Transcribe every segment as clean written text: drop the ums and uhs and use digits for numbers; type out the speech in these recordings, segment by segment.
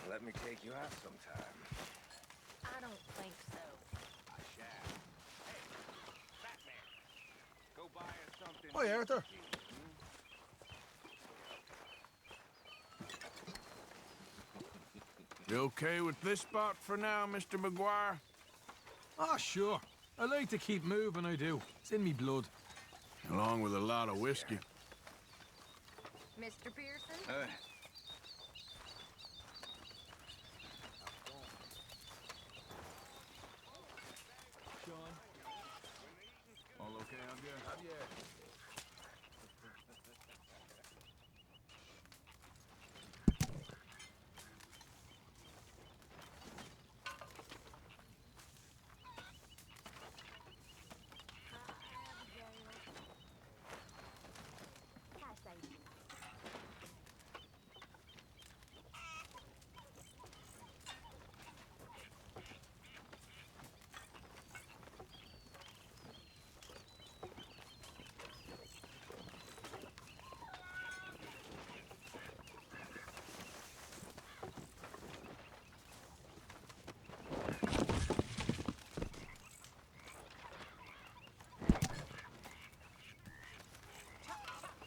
Let me take you out sometime. I don't think so. I shall. Hey, Batman, go buy us something. Hi, Arthur. You okay with this spot for now, Mr. McGuire? Ah, sure. I like to keep moving, I do. It's in me blood. Along with a lot of whiskey. Mr. Pearson? Sean. All okay out there?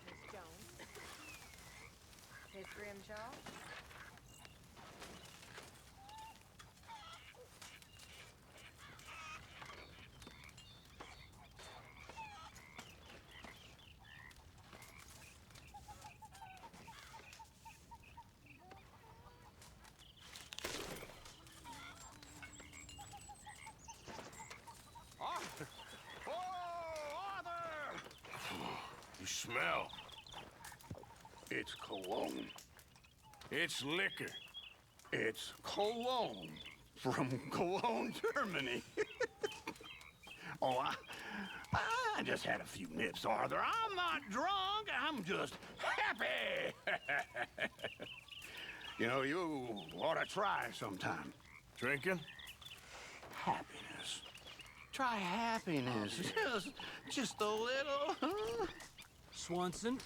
Miss Jones. Miss Grimshaw? Arthur! Oh, Arthur! You smell. It's cologne. It's liquor. It's cologne from Cologne, Germany. Oh, I just had a few nips, Arthur. I'm not drunk. I'm just happy. You know, you ought to try sometime. Drinking? Happiness. Try happiness. Just a little. Huh? Swanson?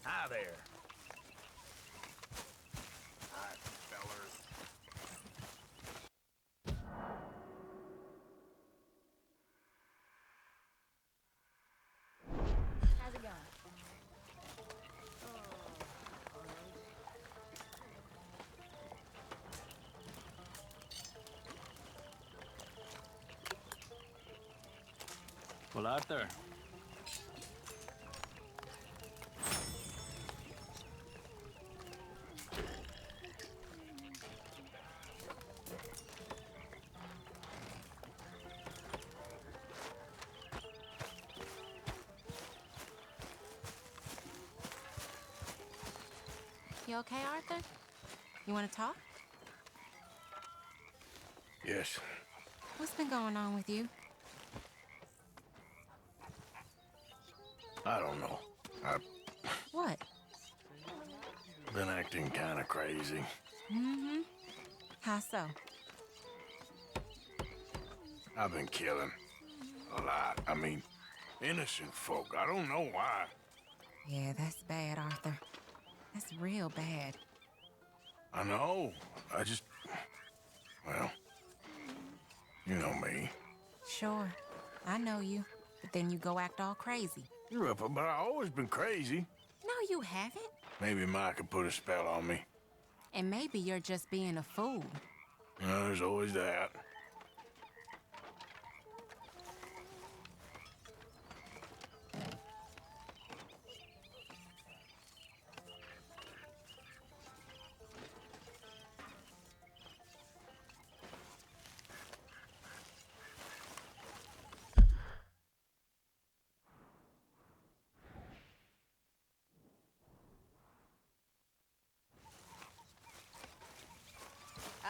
Hi there. Hi, fellers. How's it going? Well, Arthur. You okay, Arthur? You want to talk? Yes. What's been going on with you? I don't know. I've What? been acting kind of crazy. Mm-hmm. How so? I've been killing. A lot. I mean, innocent folk. I don't know why. Yeah, that's bad, Arthur. That's real bad. I know. I just... Well... You know me. Sure, I know you. But then you go act all crazy. You're up, but I've always been crazy. No, you haven't. Maybe Mike could put a spell on me. And maybe you're just being a fool. There's always that.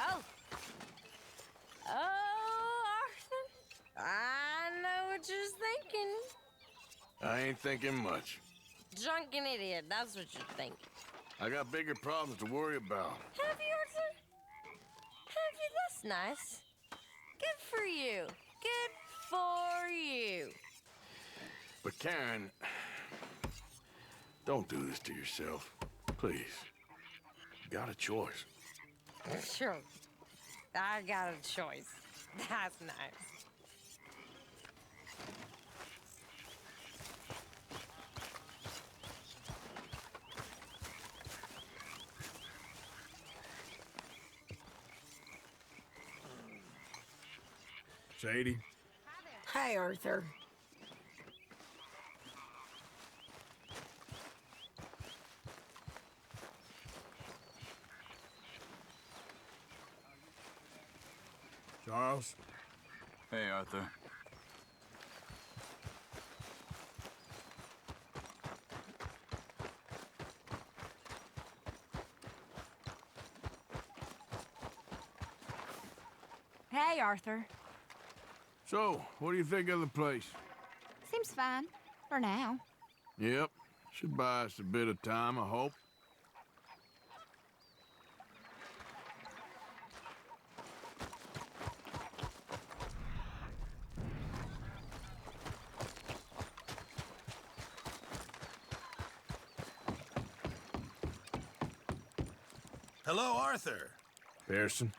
Oh. Oh, Arthur. I know what you're thinking. I ain't thinking much. Drunken idiot, that's what you're thinking. I got bigger problems to worry about. Have you, Arthur? Have you? That's nice. Good for you. Good for you. But Karen, don't do this to yourself. Please. got a choice. Sure. I got a choice. That's nice. Sadie? Hi, Arthur. Charles? Hey, Arthur. Hey, Arthur. So, what do you think of the place? Seems fine. For now. Yep. Should buy us a bit of time, I hope. Hello, Arthur. Pearson?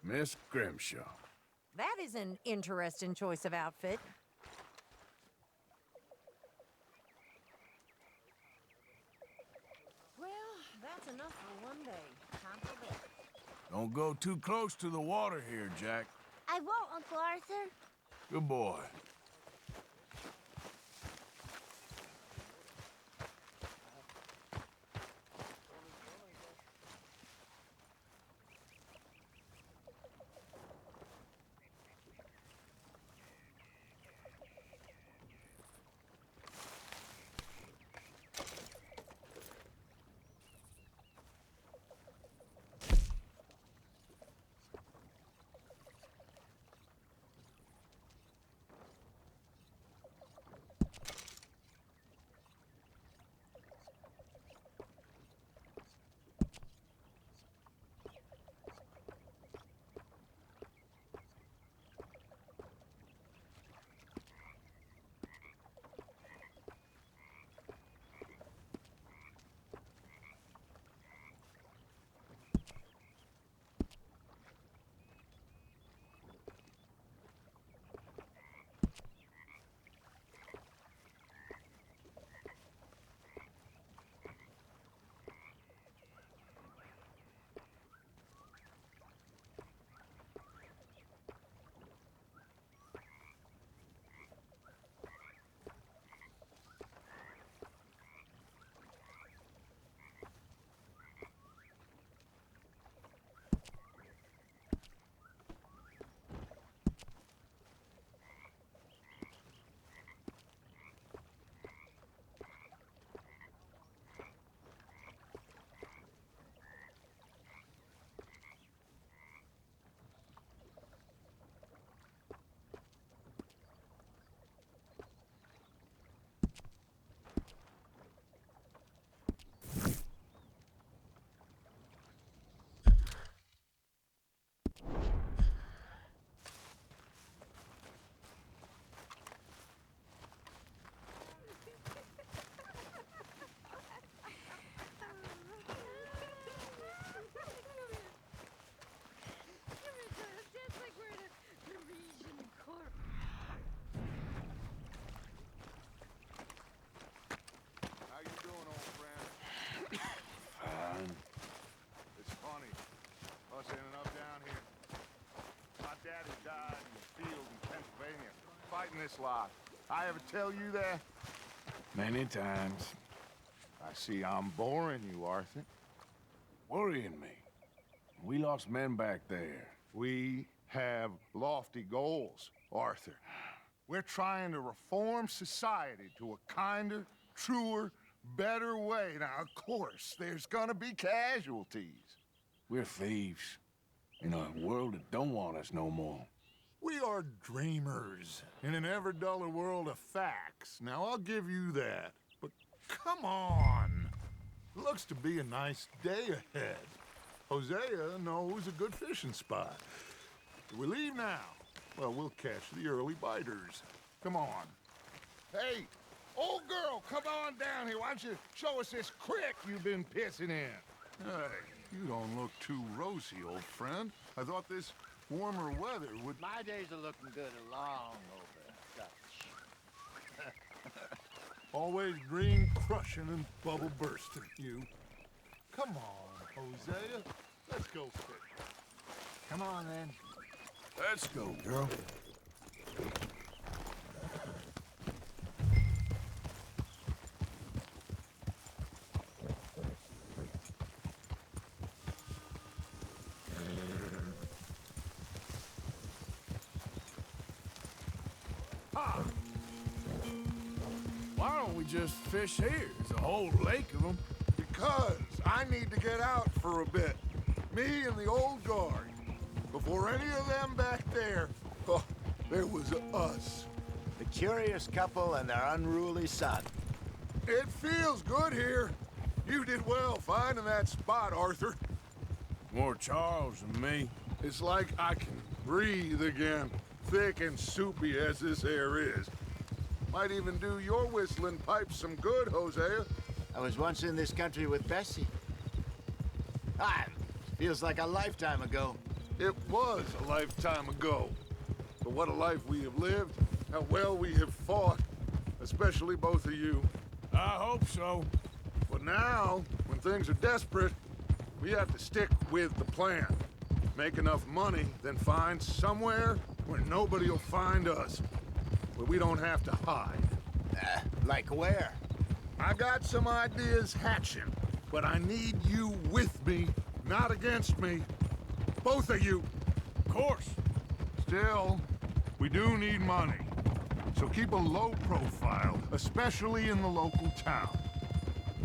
Miss Grimshaw. That is an interesting choice of outfit. Well, that's enough for one day. Time for bed. Don't go too close to the water here, Jack. I won't, Uncle Arthur. Good boy. How you doing, old friend? Fine. It's funny. Us ending up down here. My daddy died in the field in Pennsylvania, fighting this lot. I ever tell you that? Many times. I see I'm boring you, Arthur. Worrying me. We lost men back there. We have lofty goals, Arthur. We're trying to reform society to a kinder, truer, better way. Now, of course, there's gonna be casualties. We're thieves in a world that don't want us no more. We are dreamers in an ever duller world of facts. Now, I'll give you that. But come on. Looks to be a nice day ahead. Hosea knows a good fishing spot. Do we leave now? Well, we'll catch the early biters. Come on. Hey, old girl, come on down here. Why don't you show us this creek you've been pissing in? Hey, you don't look too rosy, old friend. I thought this warmer weather would... My days are looking good along over Dutch. Always dream crushing and bubble bursting, you. Come on, Hosea. Let's go fish. Come on, then. Let's go, girl. Why don't we just fish here? There's a whole lake of them. Because I need to get out for a bit. Me and the old guard. Before any of them back there, oh, there was us. The curious couple and their unruly son. It feels good here. You did well finding that spot, Arthur. More Charles than me. It's like I can breathe again, thick and soupy as this air is. Might even do your whistling pipes some good, Hosea. I was once in this country with Bessie. Ah, feels like a lifetime ago. It was a lifetime ago. But what a life we have lived, how well we have fought, especially both of you. I hope so. But now, when things are desperate, we have to stick with the plan. Make enough money, then find somewhere where nobody will find us. Where we don't have to hide. Like where? I got some ideas hatching, but I need you with me, not against me. Both of you. Of course. Still, we do need money. So keep a low profile, especially in the local town.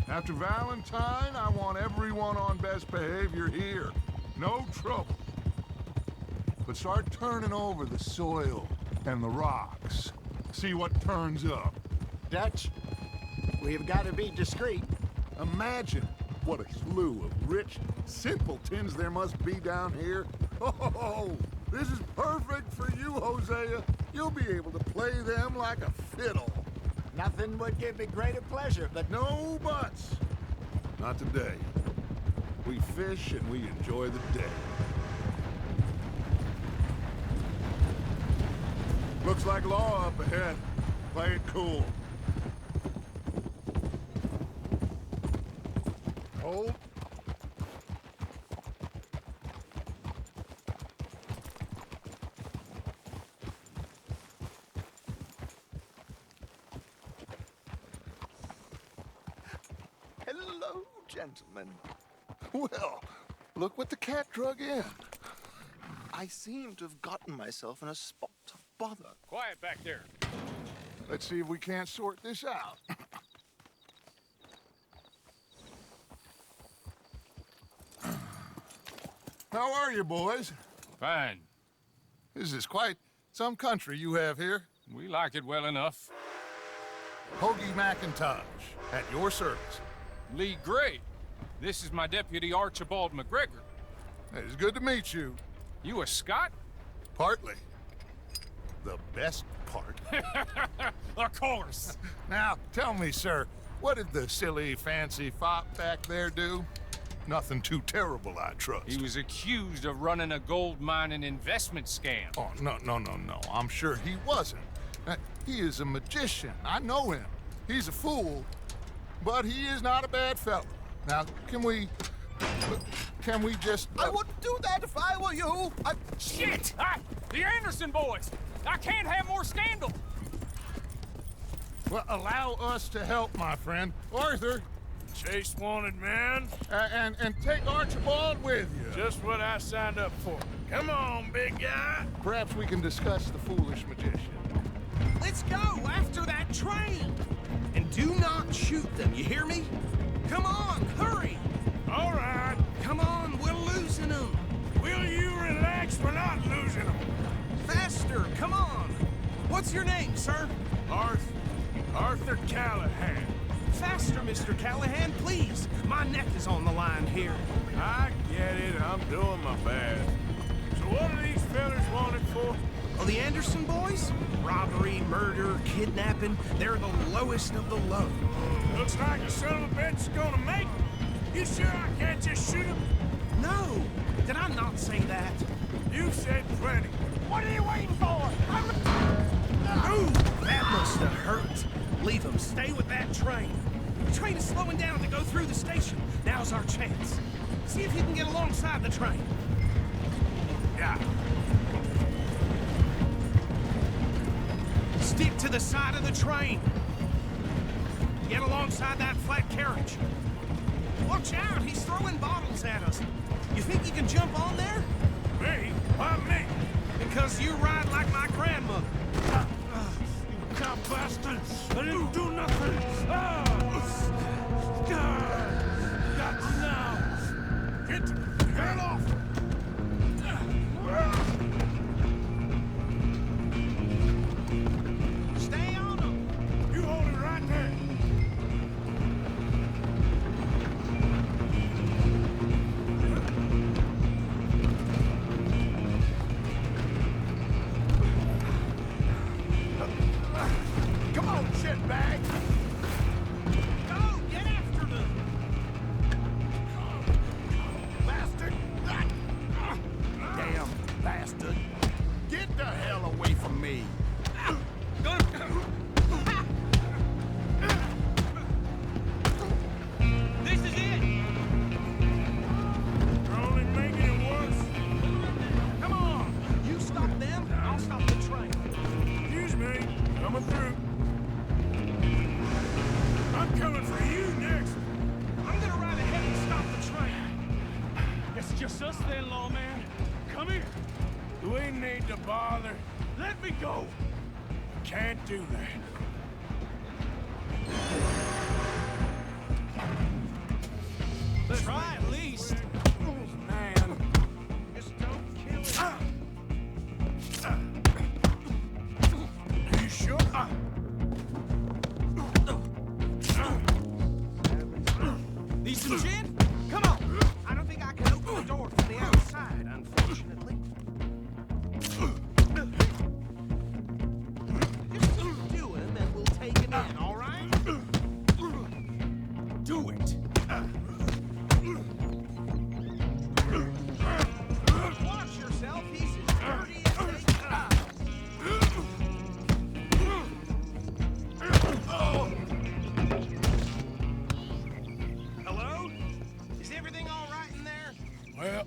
After Valentine, I want everyone on best behavior here. No trouble. But start turning over the soil and the rocks. See what turns up. Dutch, we've got to be discreet. Imagine what a slew of rich simpletons there must be down here. Oh, this is perfect for you, Hosea. You'll be able to play them like a fiddle. Nothing would give me greater pleasure, but No buts. Not today. We fish and we enjoy the day. Looks like law up ahead. Play it cool. Hold. hello, gentlemen. Well, look what the cat drug in. I seem to have gotten myself in a spot of bother. Quiet back there. Let's see if we can't sort this out. How are you, boys? Fine. This is quite some country you have here. We like it well enough. Hoagie McIntosh, at your service. Lee Gray. This is my deputy Archibald McGregor. It's good to meet you. You a Scot? Partly. The best part. Of course. Now, tell me, sir, what did the silly, fancy fop back there do? Nothing too terrible, I trust. He was accused of running a gold mining investment scam. Oh, no. I'm sure he wasn't. He is a magician. I know him. He's a fool, but he is not a bad fellow. Now, can we just... I wouldn't do that if I were you. Shit! The Anderson boys! I can't have more scandal! Well, allow us to help, my friend. Arthur. Chase wanted man. And take Archibald with you. Just what I signed up for. Come on, big guy. Perhaps we can discuss the foolish magician. Let's go after that train! And do not shoot them, you hear me? Come on, hurry! All right. Come on, we're losing them! Will you relax? We're not losing them. Faster, come on! What's your name, sir? Arthur Callahan. Faster, Mr. Callahan, please! My neck is on the line here. I get it. I'm doing my best. So what are these fellas wanted for? Oh, the Anderson boys? Robbery, murder, kidnapping. They're the lowest of the low. Looks like the son of a bitch is gonna make it. You sure I can't just shoot him? No! Did I not say that? You said plenty. What are you waiting for? Ooh, that must have hurt. Leave them. Stay with that train. The train is slowing down to go through the station. Now's our chance. See if you can get alongside the train. Yeah. Stick to the side of the train. Get alongside that flat carriage. Watch out, he's throwing bottles at us. You think you can jump on there? Me? Why me? Because you ride like my grandmother. You cop bastard! I didn't do nothing! Got you now! Get off! Stay on him! You hold it right there! Come on, shitbag! Go! a bother. Let me go! Can't do that. Let's try at least. Man. Just don't kill it. You sure? Need some gin? Come on! I don't think I can open the door from the outside, unfortunately. Just keep doing, and we'll take him in, all right? Do it! Watch yourself, he's as dirty as they come. Hello? Is everything all right in there? Well,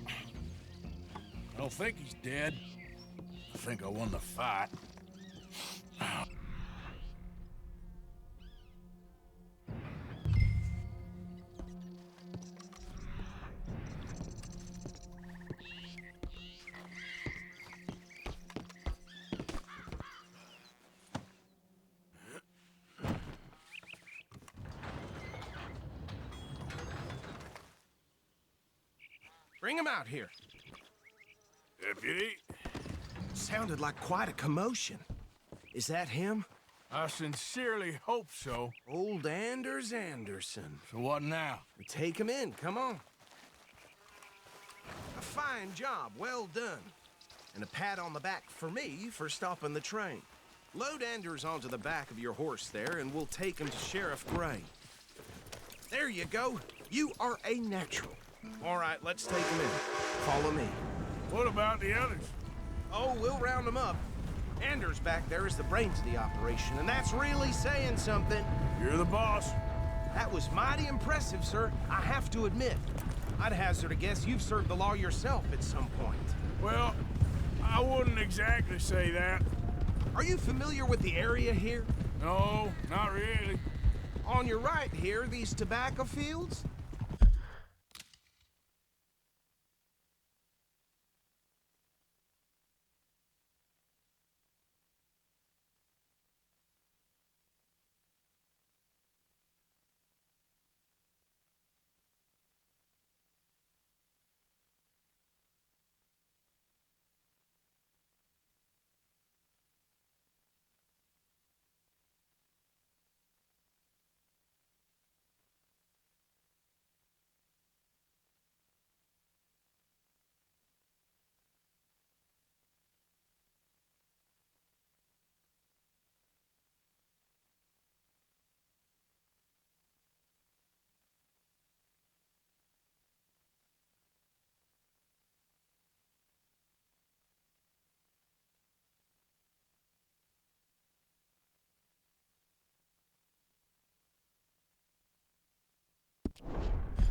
I don't think he's dead. I think I won the fight. Bring him out here. Deputy, Sounded like quite a commotion. Is that him? I sincerely hope so. Old Anders Anderson. So what now? Take him in, come on. A fine job, well done. And a pat on the back for me for stopping the train. Load Anders onto the back of your horse there, and we'll take him to Sheriff Gray. There you go. You are a natural. All right, let's take him in. Follow me. What about the others? Oh, we'll round them up. Anders back there is the brains of the operation, and that's really saying something. You're the boss. That was mighty impressive, sir. I have to admit. I'd hazard a guess you've served the law yourself at some point. Well, I wouldn't exactly say that. Are you familiar with the area here? No, not really. On your right here, these tobacco fields?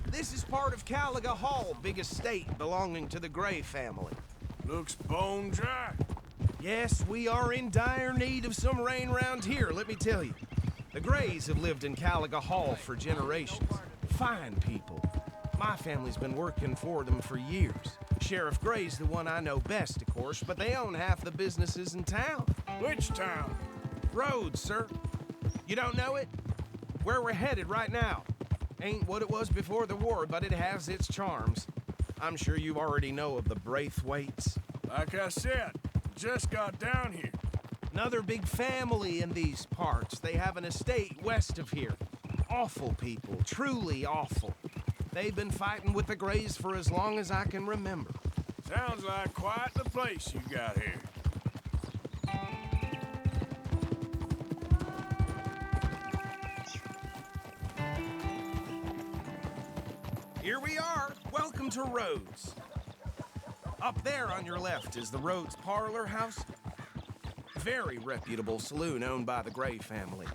This is part of Caliga Hall, big estate belonging to the Gray family. Looks bone dry. Yes, we are in dire need of some rain round here, let me tell you. The Grays have lived in Caliga Hall for generations. Fine people. My family's been working for them for years. Sheriff Gray's the one I know best, of course, but they own half the businesses in town. Which town? Rhodes, sir. You don't know it? Where we're headed right now. Ain't what it was before the war, but it has its charms. I'm sure you already know of the Braithwaites. Like I said, just got down here. Another big family in these parts. They have an estate west of here. Awful people, truly awful. They've been fighting with the Grays for as long as I can remember. Sounds like quite the place you got here. Here we are. Welcome to Rhodes. Up there on your left is the Rhodes Parlor House. Very reputable saloon owned by the Gray family.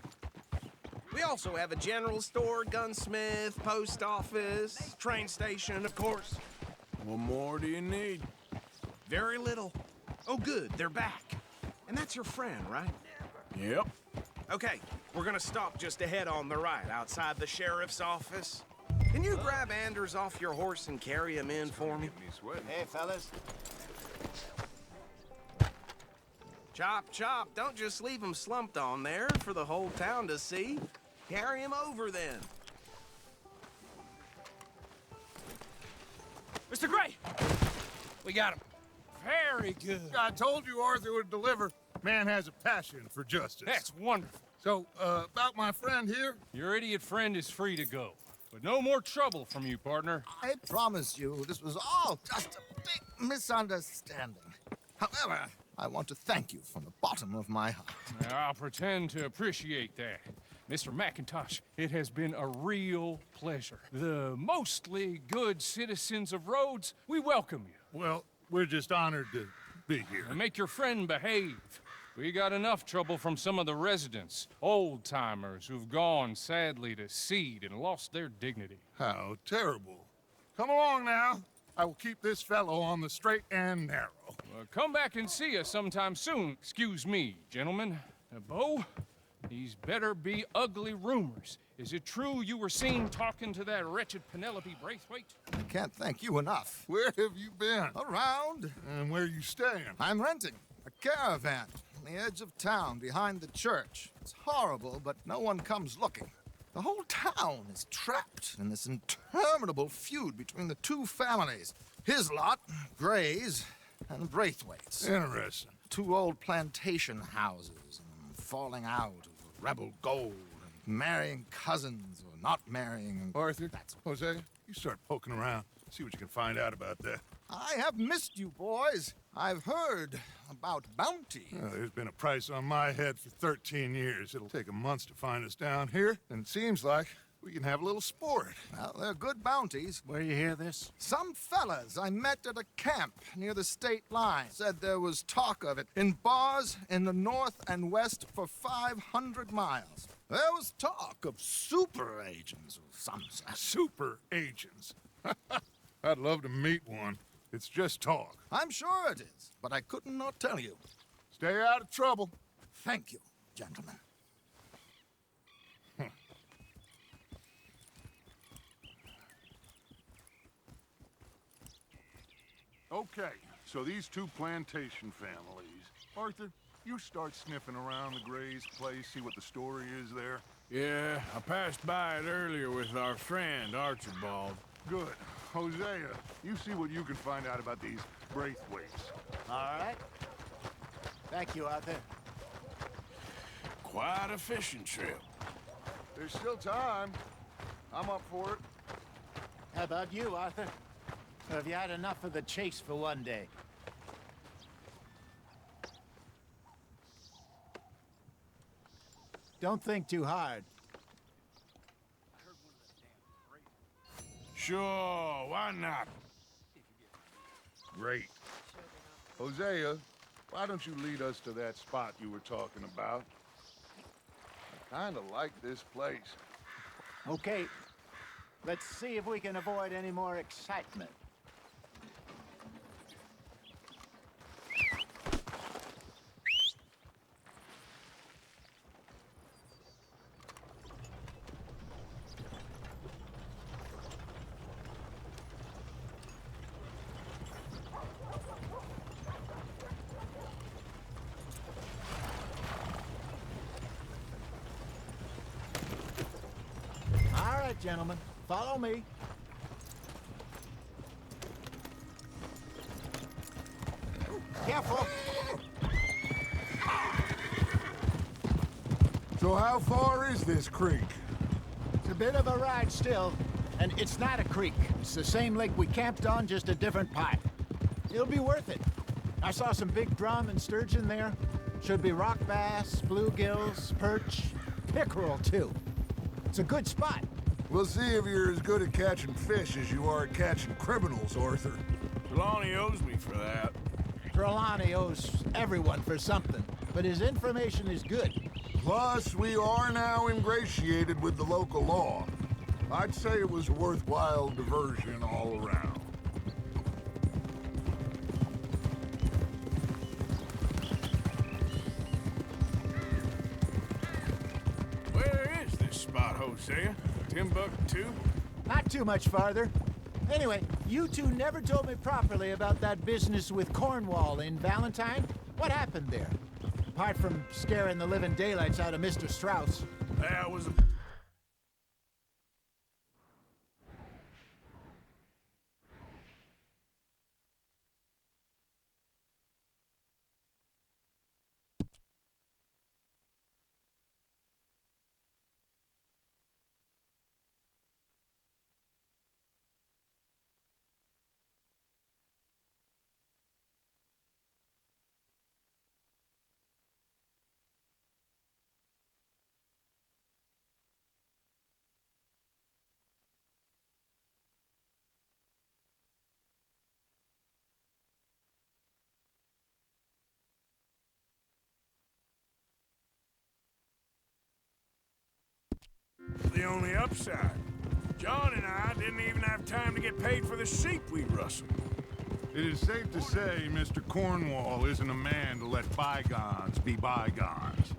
We also have a general store, gunsmith, post office, train station, of course. What more do you need? Very little. Oh, good, they're back. And that's your friend, right? Yep. Okay, we're gonna stop just ahead on the right, outside the sheriff's office. Can you grab Anders off your horse and carry him in for me? Hey, fellas. Chop, chop. Don't just leave him slumped on there for the whole town to see. Carry him over, then. Mr. Gray! We got him. Very good. I told you Arthur would deliver. Man has a passion for justice. That's wonderful. So, about my friend here? Your idiot friend is free to go. But no more trouble from you, partner. I promise you, this was all just a big misunderstanding. However, I want to thank you from the bottom of my heart. I'll pretend to appreciate that. Mr. McIntosh, it has been a real pleasure. The mostly good citizens of Rhodes, we welcome you. Well, we're just honored to be here. And make your friend behave. We got enough trouble from some of the residents, old-timers who've gone, sadly, to seed and lost their dignity. How terrible. Come along now. I will keep this fellow on the straight and narrow. Come back and see us sometime soon. Excuse me, gentlemen. Bo, these better be ugly rumors. Is it true you were seen talking to that wretched Penelope Braithwaite? I can't thank you enough. Where have you been? Around. And where are you staying? I'm renting a caravan on the edge of town behind the church. It's horrible, but no one comes looking. The whole town is trapped in this interminable feud between the two families. His lot, Gray's, and Braithwaite's. Interesting. Two old plantation houses, and falling out over rebel gold, and marrying cousins or not marrying. Arthur, Hosea, you start poking around. See what you can find out about that. I have missed you, boys. I've heard about bounty. Well, there's been a price on my head for 13 years. It'll take a month to find us down here, and it seems like we can have a little sport. Well, they're good bounties. Where you hear this? Some fellas I met at a camp near the state line said there was talk of it in bars in the north and west for 500 miles. There was talk of super agents of some sort. Super agents. I'd love to meet one. It's just talk. I'm sure it is, but I couldn't not tell you. Stay out of trouble. Thank you, gentlemen. Okay, so these two plantation families. Arthur, you start sniffing around the Gray's place, see what the story is there. Yeah, I passed by it earlier with our friend, Archibald. Good. Hosea, you see what you can find out about these Braithwaites. All right. Thank you, Arthur. Quite a fishing trip. There's still time. I'm up for it. How about you, Arthur? Or have you had enough of the chase for one day? Don't think too hard. Sure, why not? Great. Hosea, why don't you lead us to that spot you were talking about? I kinda like this place. Okay. Let's see if we can avoid any more excitement. Gentlemen, follow me. Careful. So how far is this creek? It's a bit of a ride still, and it's not a creek. It's the same lake we camped on, just a different part. It'll be worth it. I saw some big drum and sturgeon there. Should be rock bass, bluegills, perch, pickerel too. It's a good spot. We'll see if you're as good at catching fish as you are at catching criminals, Arthur. Trelawney owes me for that. Trelawney owes everyone for something, but his information is good. Plus, we are now ingratiated with the local law. I'd say it was a worthwhile diversion all around. Where is this spot, Hosea? Timbuktu? Not too much farther. Anyway, you two never told me properly about that business with Cornwall in Valentine. What happened there? apart from scaring the living daylights out of Mr. Strauss. That was a... The only upside. John and I didn't even have time to get paid for the sheep we rustled. It is safe to say Mr. Cornwall isn't a man to let bygones be bygones.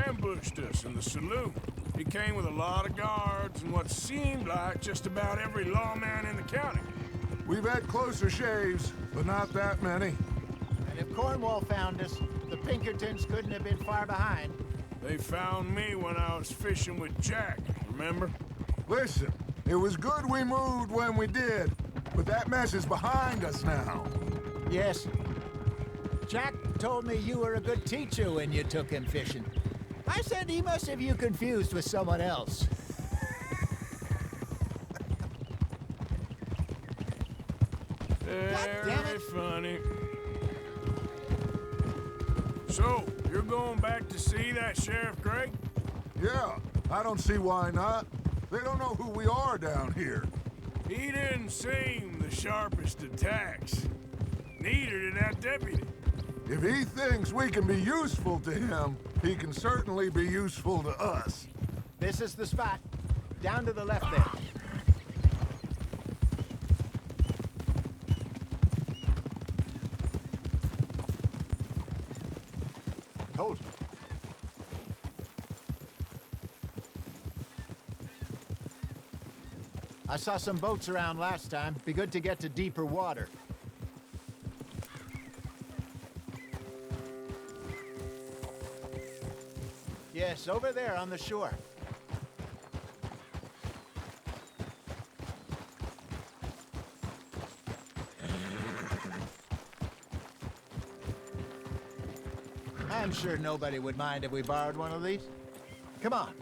Ambushed us in the saloon. He came with a lot of guards and what seemed like just about every lawman in the county. We've had closer shaves, but not that many. And if Cornwall found us, the Pinkertons couldn't have been far behind. They found me when I was fishing with Jack, remember? Listen, it was good we moved when we did, but that mess is behind us now. Yes. Jack told me you were a good teacher when you took him fishing. I said he must have you confused with someone else. Very funny. So, you're going back to see that Sheriff Gray? Yeah, I don't see why not. They don't know who we are down here. He didn't seem the sharpest attacks. Neither did that deputy. If he thinks we can be useful to him, he can certainly be useful to us. This is the spot. Down to the left there. Told you. I saw some boats around last time. Be good to get to deeper water. Yes, over there on the shore. I'm sure nobody would mind if we borrowed one of these. Come on.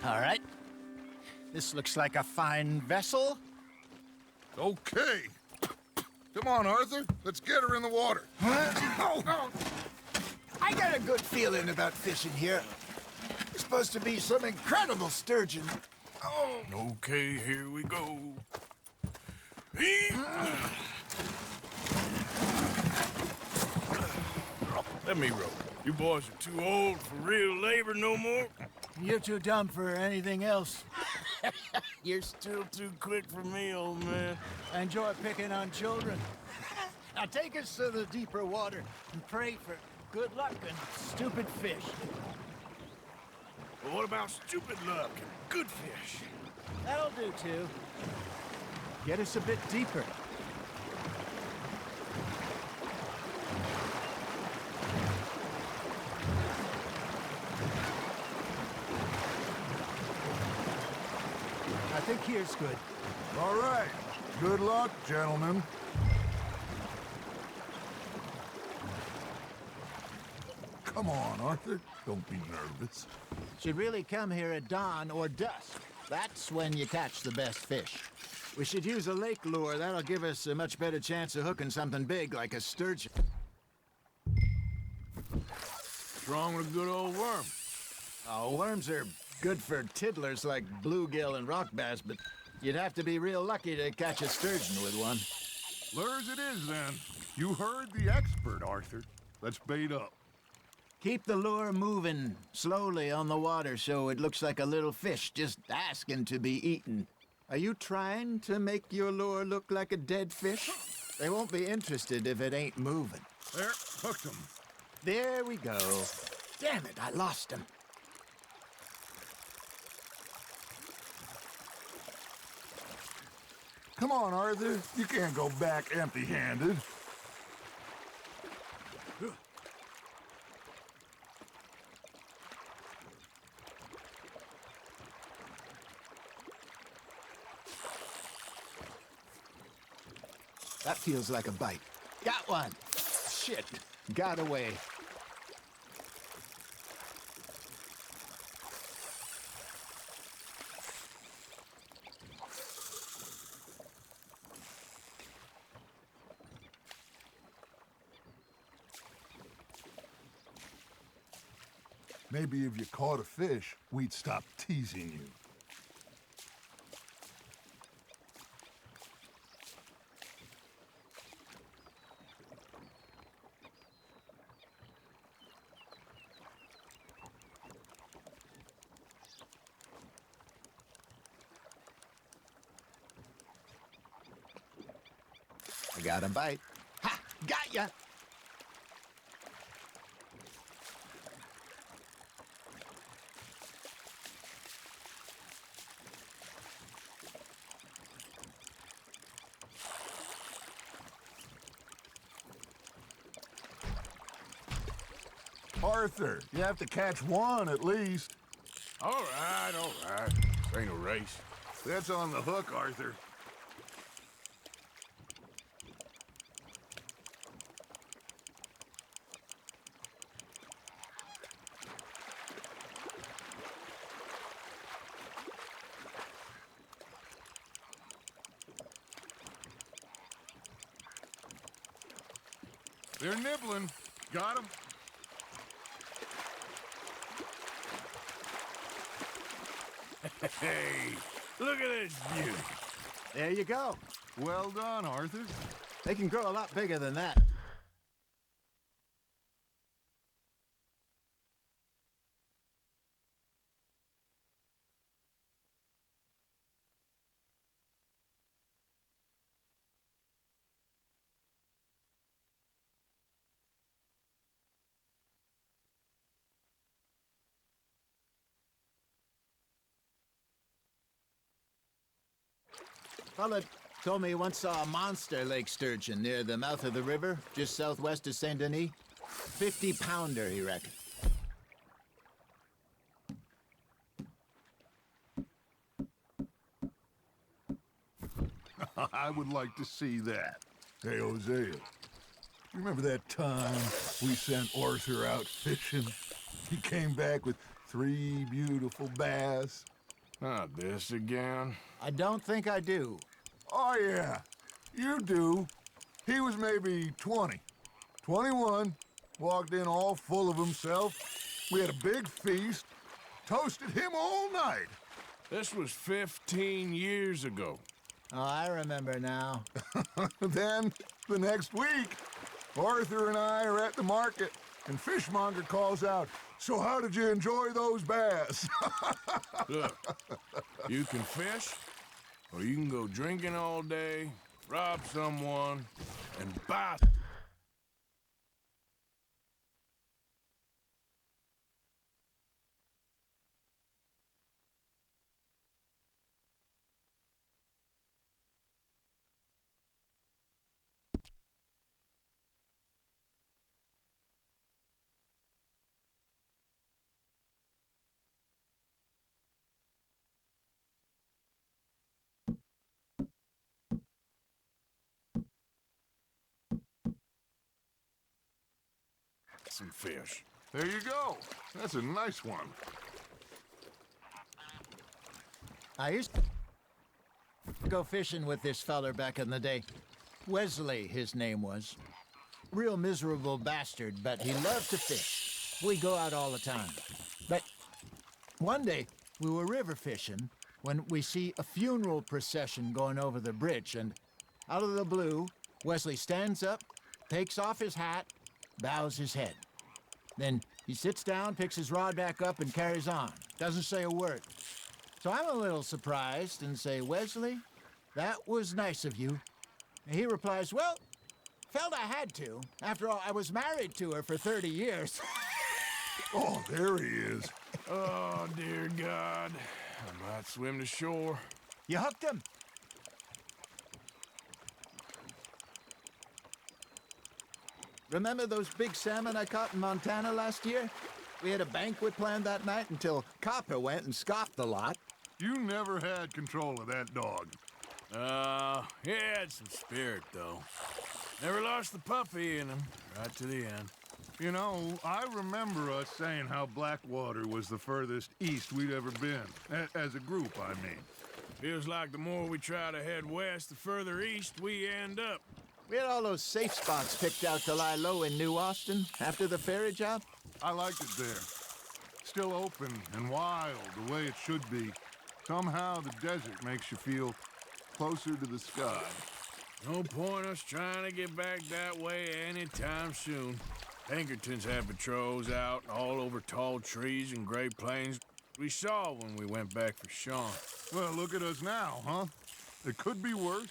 All right. This looks like a fine vessel. Okay. Come on, Arthur. Let's get her in the water. I got a good feeling about fishing here. There's supposed to be some incredible sturgeon. Okay, here we go. Let me row. You boys are too old for real labor no more. You're too dumb for anything else. You're still too quick for me, old man. I enjoy picking on children. Now take us to the deeper water and pray for good luck and stupid fish. Well, what about stupid luck and good fish? That'll do, too. Get us a bit deeper. I think here's good. All right. Good luck, gentlemen. Come on, Arthur. Don't be nervous. Should really come here at dawn or dusk. That's when you catch the best fish. We should use a lake lure. That'll give us a much better chance of hooking something big like a sturgeon. What's wrong with a good old worm? Oh, worms are good for tiddlers like bluegill and rock bass, but you'd have to be real lucky to catch a sturgeon with one. Lures it is, then. You heard the expert, Arthur. Let's bait up. Keep the lure moving slowly on the water so it looks like a little fish just asking to be eaten. Are you trying to make your lure look like a dead fish? They won't be interested if it ain't moving. There, hooked him. There we go. Damn it, I lost him. Come on, Arthur. You can't go back empty-handed. That feels like a bite. Got one. Shit, got away. Maybe if you caught a fish, we'd stop teasing you. I got a bite. Ha! Got ya! Arthur, you have to catch one at least. All right, all right. This ain't a race. That's on the hook, Arthur. They're nibbling. Got 'em. Hey, look at this beauty. There you go. Well done, Arthur. They can grow a lot bigger than that. Fella told me he once saw a monster lake sturgeon near the mouth of the river, just southwest of Saint Denis. 50-pounder, he reckoned. I would like to see that. Hey, Hosea, you remember that time we sent Arthur out fishing? He came back with 3 beautiful bass. Not this again. I don't think I do. Oh, yeah, you do. He was maybe 20, 21, walked in all full of himself. We had a big feast, toasted him all night. This was 15 years ago. Oh, I remember now. Then, the next week, Arthur and I are at the market, and Fishmonger calls out, "So how did you enjoy those bass?" Look, you can fish, or you can go drinking all day, rob someone, and buy. Some fish. There you go. That's a nice one. I used to go fishing with this feller back in the day. Wesley, his name was. Real miserable bastard, but he loved to fish. We go out all the time. But one day, we were river fishing when we see a funeral procession going over the bridge, and out of the blue, Wesley stands up, takes off his hat, bows his head. Then he sits down, picks his rod back up, and carries on. Doesn't say a word. So I'm a little surprised and say, "Wesley, that was nice of you." And he replies, "Well, felt I had to. After all, I was married to her for 30 years. Oh, there he is. Oh, dear God. I might swim to shore. You hooked him? Remember those big salmon I caught in Montana last year? We had a banquet planned that night until Copper went and scoffed the lot. You never had control of that dog. He had some spirit, though. Never lost the puppy in him, right to the end. You know, I remember us saying how Blackwater was the furthest east we'd ever been. As a group, I mean. Feels like the more we try to head west, the further east we end up. We had all those safe spots picked out to lie low in New Austin after the ferry job. I liked it there. Still open and wild, the way it should be. Somehow the desert makes you feel closer to the sky. No point us trying to get back that way anytime soon. Pinkertons had patrols out all over tall trees and Great Plains. We saw when we went back for Sean. Well, look at us now, huh? It could be worse.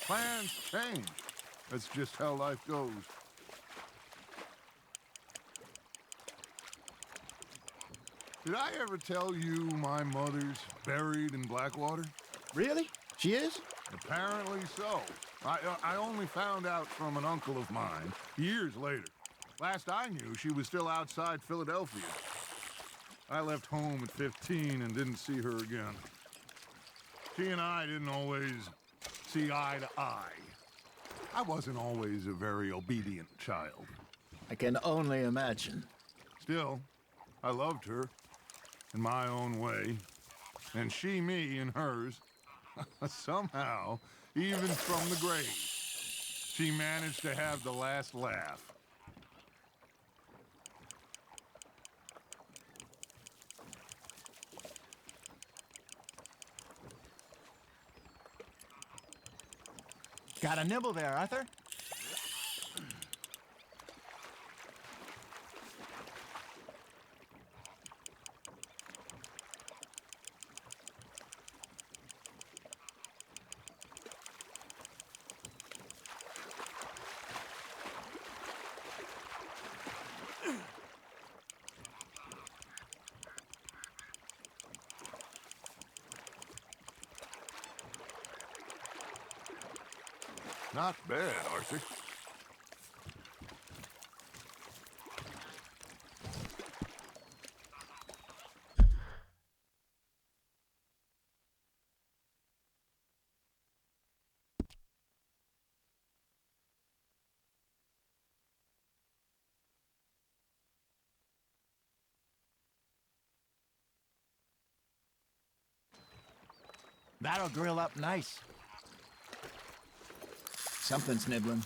Plans change. That's just how life goes. Did I ever tell you my mother's buried in Blackwater? Really? She is? Apparently so. I only found out from an uncle of mine years later. Last I knew, she was still outside Philadelphia. I left home at 15 and didn't see her again. She and I didn't always see eye to eye. I wasn't always a very obedient child. I can only imagine. Still, I loved her in my own way, and she me in hers. Somehow, even from the grave, she managed to have the last laugh. Got a nibble there, Arthur? Not bad, Arthur. That'll grill up nice. Something's nibbling.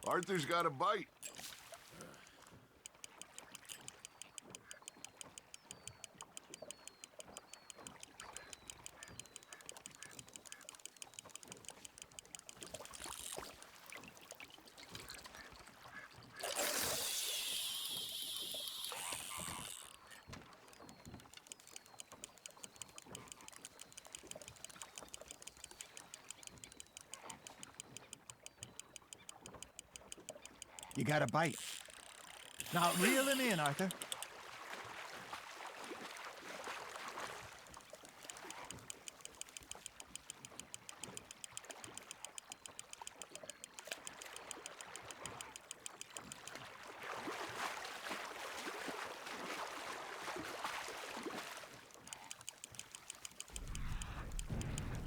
Arthur's got a bite. You got a bite. Now reel him in, Arthur.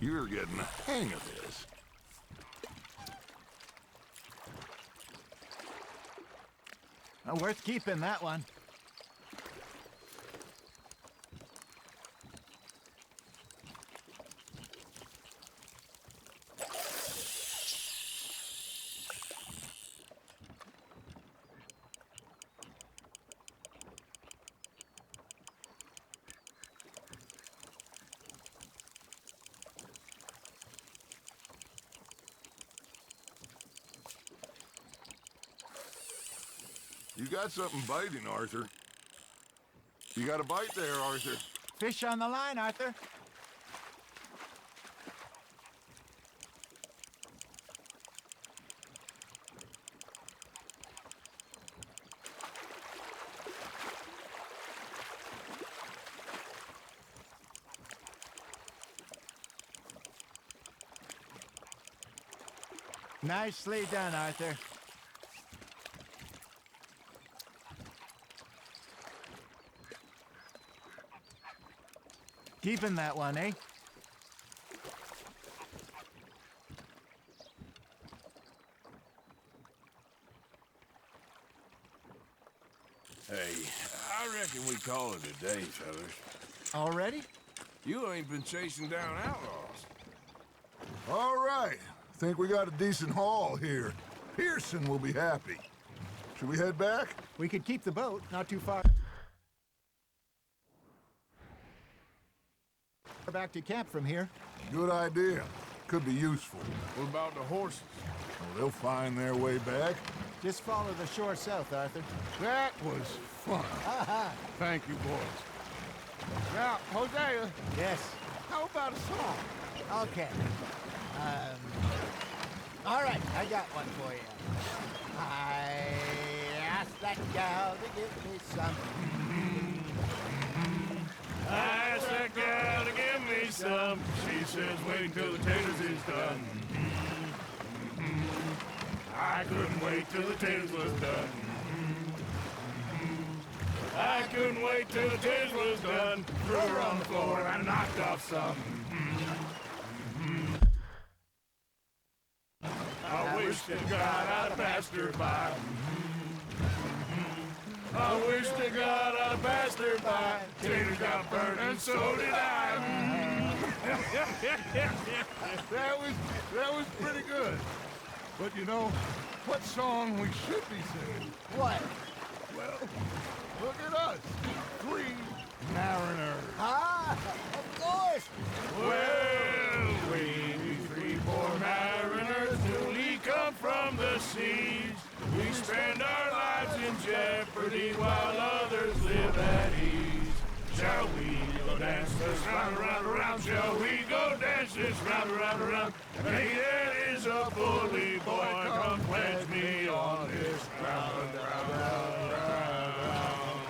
You're getting the hang of this. Worth keeping, that one. You got something biting, Arthur. You got a bite there, Arthur. Fish on the line, Arthur. Nicely done, Arthur. Keeping that one, eh? Hey, I reckon we call it a day, fellas. Already? You ain't been chasing down outlaws. All right. Think we got a decent haul here. Pearson will be happy. Should we head back? We could keep the boat, not too far. Back to camp from here. Good idea. Could be useful. What about the horses? Well, they'll find their way back. Just follow the shore south, Arthur. That was fun. Aha! Thank you, boys. Now, Hosea, Yes. how about a song? Okay. All right, I got one for you. I asked that gal to give me some. I asked that gal to give me some. She says, wait till the taters is done. I couldn't wait till the taters was done. I couldn't wait till the taters was done. Threw her on the floor and I knocked off some. I wish to God I'd passed her by. I wish to God I'd passed her by. Taters got burnt and so did I. That was pretty good. But you know, what song we should be singing? What? Well, look at us. 3 mariners. Ah, of course. Well, we 3 poor mariners newly come from the seas. We spend our lives in jeopardy while others live at ease. Shall we go dance this round, around, around? Shall we go dance this round, around, around? Hey, there is a bully boy, come pledge me on this ground, round, round, round.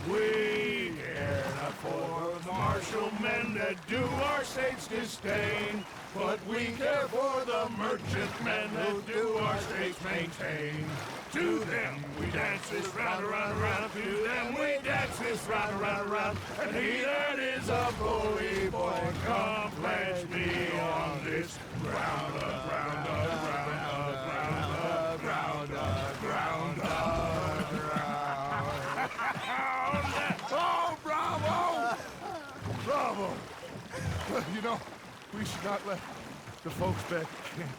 We care not for martial men that do our state's disdain, but we care for the merchant men that do our states maintain. To them we dance this round, around, around. To them we dance this round, around, around. And he that is a bully boy, come pledge me on this ground, ground, ground, ground, ground, ground, ground. Oh, bravo! Bravo! Well, you know, we should not let the folks back at camp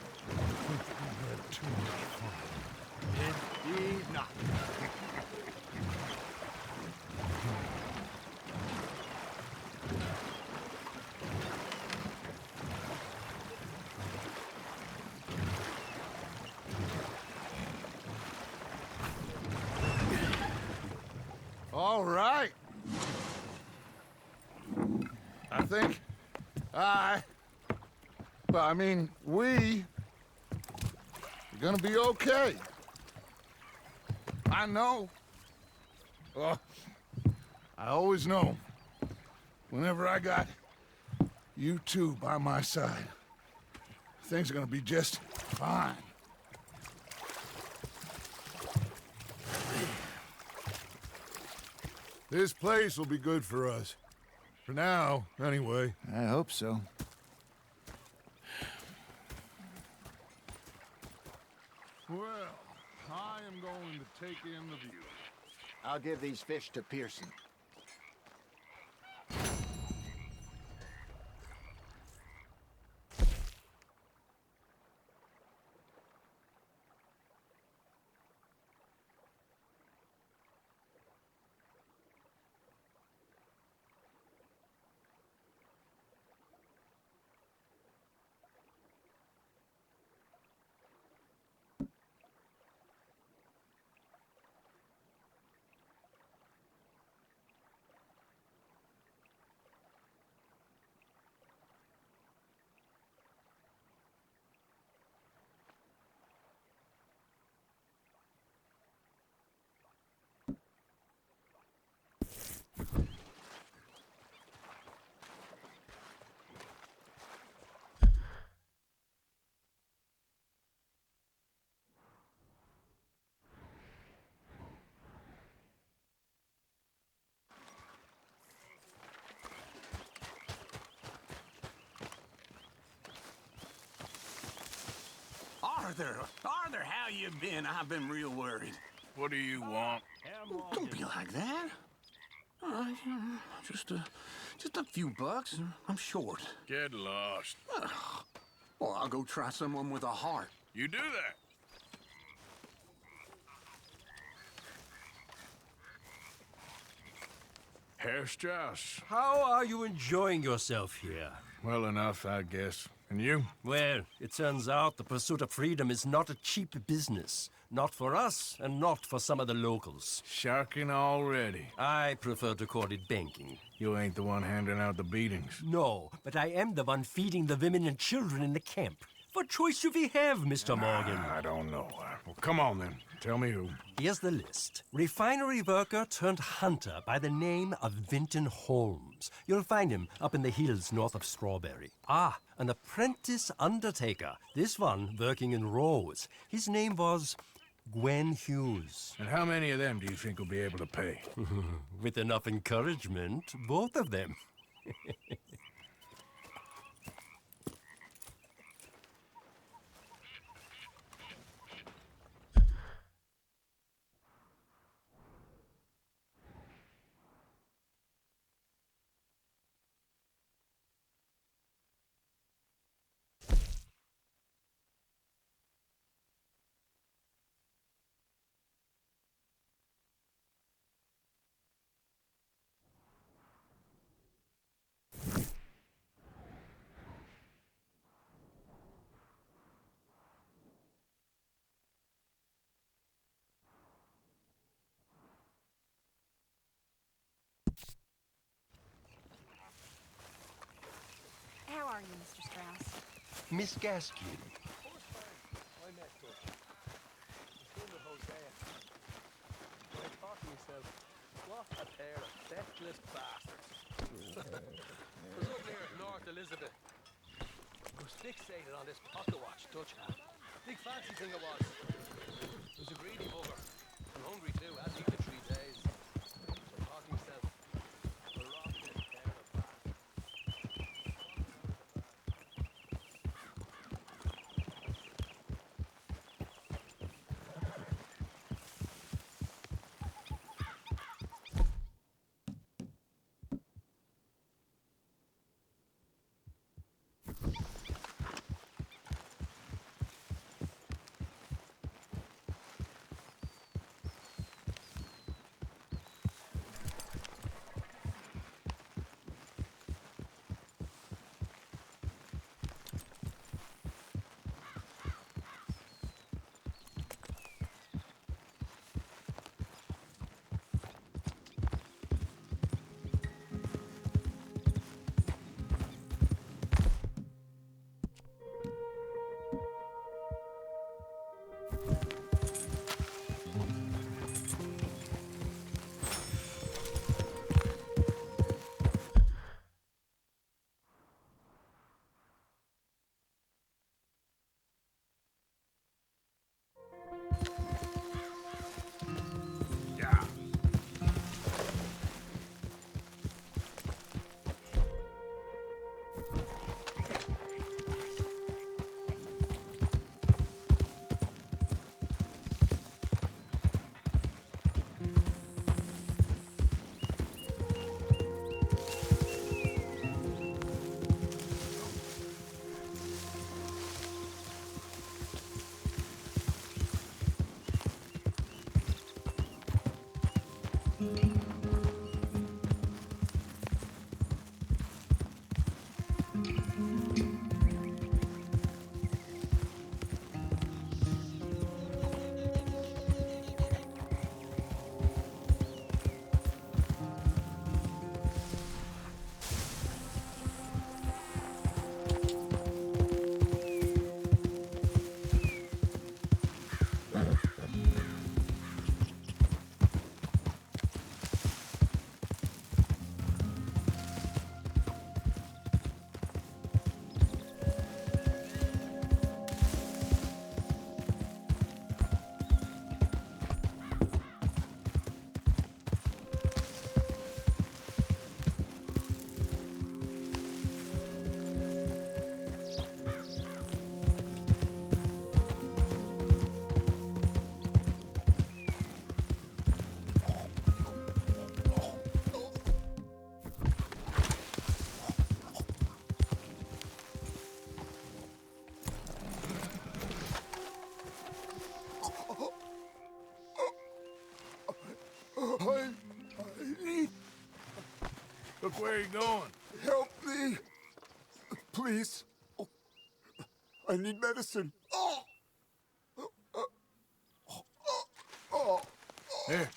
think that we had too much fun. Indeed not. All right. I think we are gonna be okay. I know. I always know. Whenever I got you two by my side, things are gonna be just fine. This place will be good for us. For now, anyway. I hope so. Well, I am going to take in the view. I'll give these fish to Pearson. Arthur, how you been? I've been real worried. What do you want? Don't be like that. Just a few bucks. I'm short. Get lost. Well, I'll go try someone with a heart. You do that. Herr Strauss. How are you enjoying yourself here? Well enough, I guess. And you? Well, it turns out the pursuit of freedom is not a cheap business. Not for us, and not for some of the locals. Sharking already. I prefer to call it banking. You ain't the one handing out the beatings. No, but I am the one feeding the women and children in the camp. What choice do we have, Mr. Morgan? I don't know. Well, come on then. Tell me who. Here's the list. Refinery worker turned hunter by the name of Vinton Holmes. You'll find him up in the hills north of Strawberry. Ah, an apprentice undertaker. This one working in Rose. His name was Gwen Hughes. And how many of them do you think will be able to pay? With enough encouragement, both of them. How are you, Mr. Strauss? Miss Gaskin. I met Dutch. He's with Hosea. I thought to myself, what a pair of feckless bastards. I was up near North Elizabeth. I was fixated on this pocket watch Dutch had. Big fancy thing it was. It was a greedy bugger. I'm hungry too. I hadn't eaten 3 days. So I thought to myself, I'll rob this pair of bastards. Look where you're going. Help me! Please. Oh, I need medicine. Oh! Here.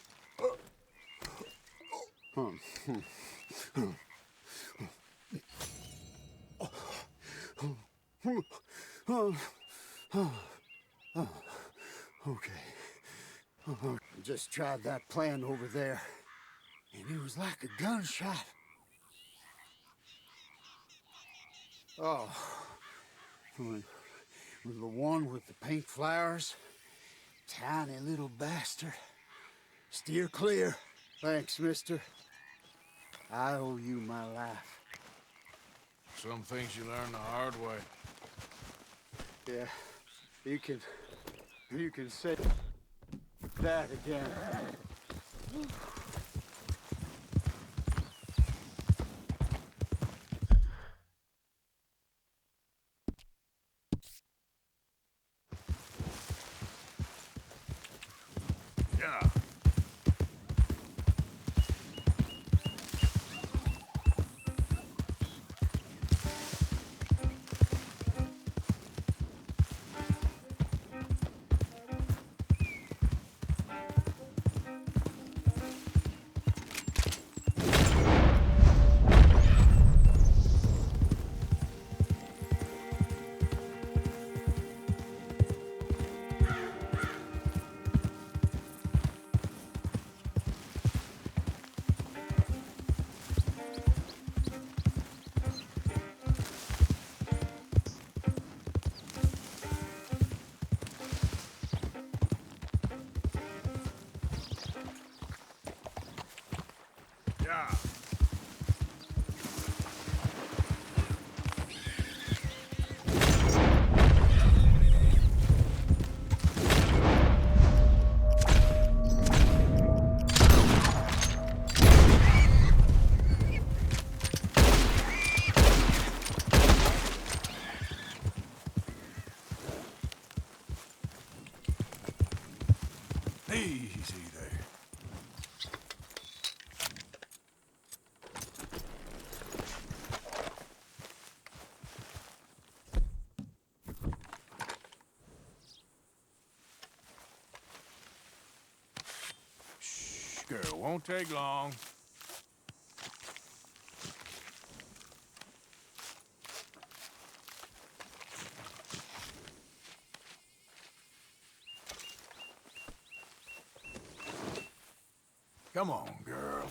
Okay. I just tried that plan over there, and it was like a gunshot. Oh, the one with the pink flowers, tiny little bastard. Steer clear. Thanks, mister. I owe you my life. Some things you learn the hard way. Yeah, you can say that again. Yeah. Yeah. Easy there. Shh, girl, won't take long. Come on, girl.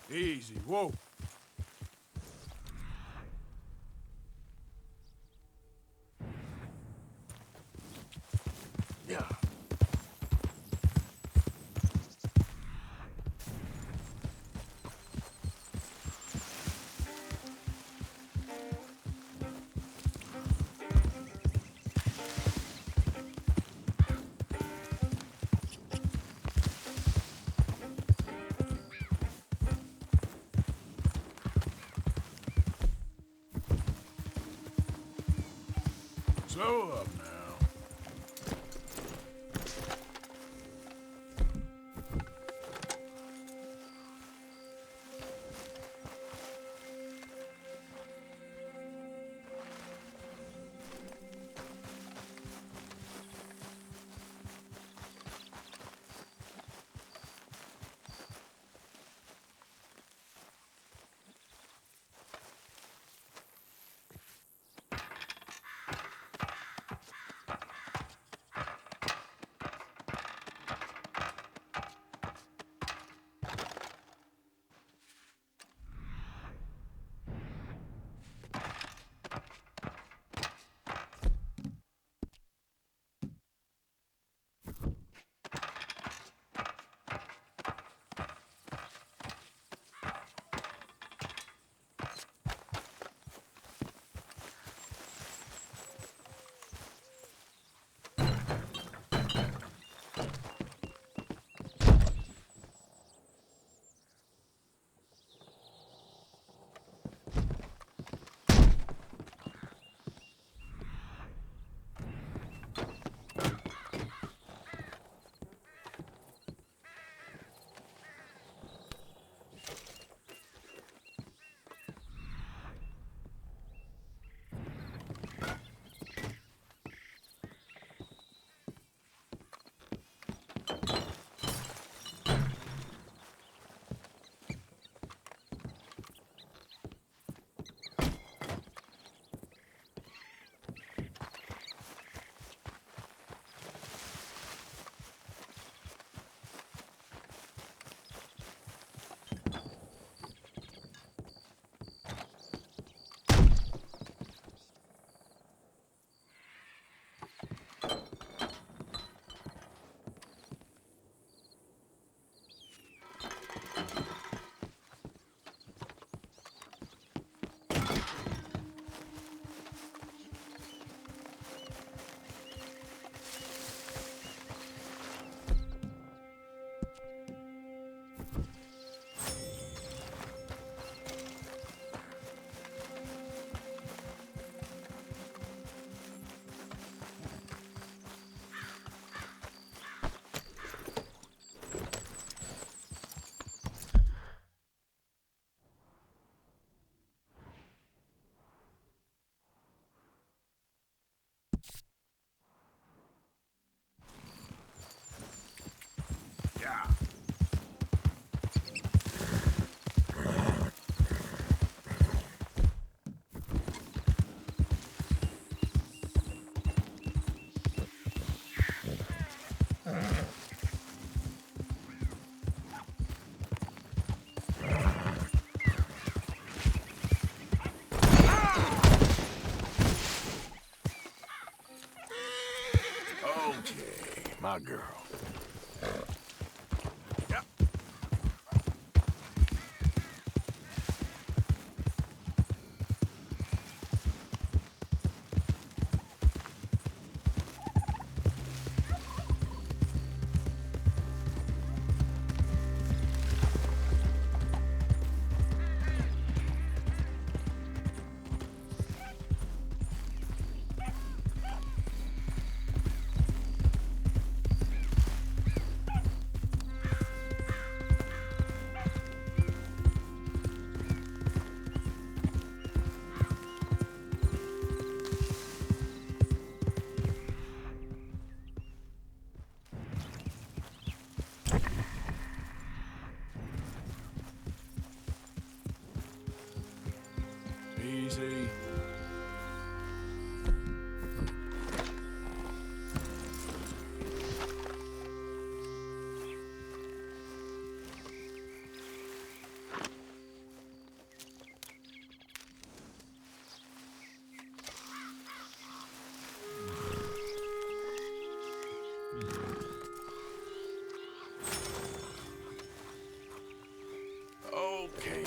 Easy, whoa. Yeah. Slow up now.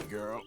girl.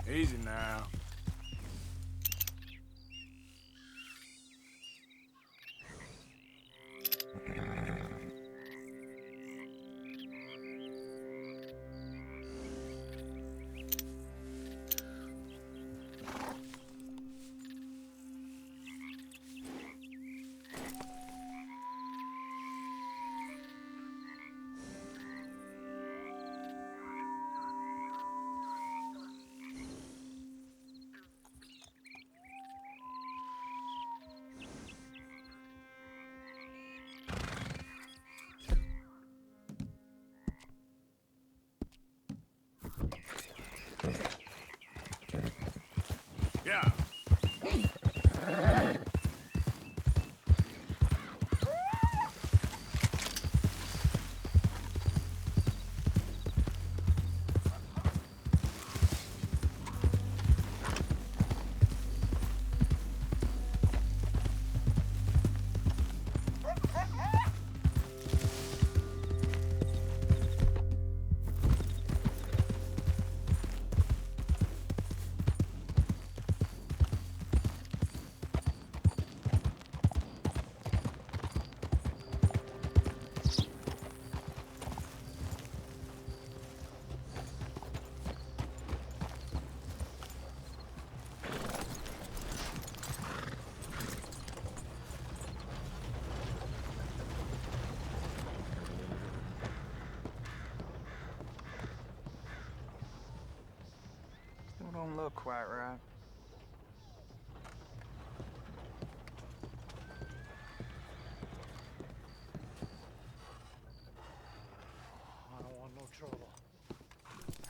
Easy now. Yeah. Still don't look quite right. I don't want no trouble.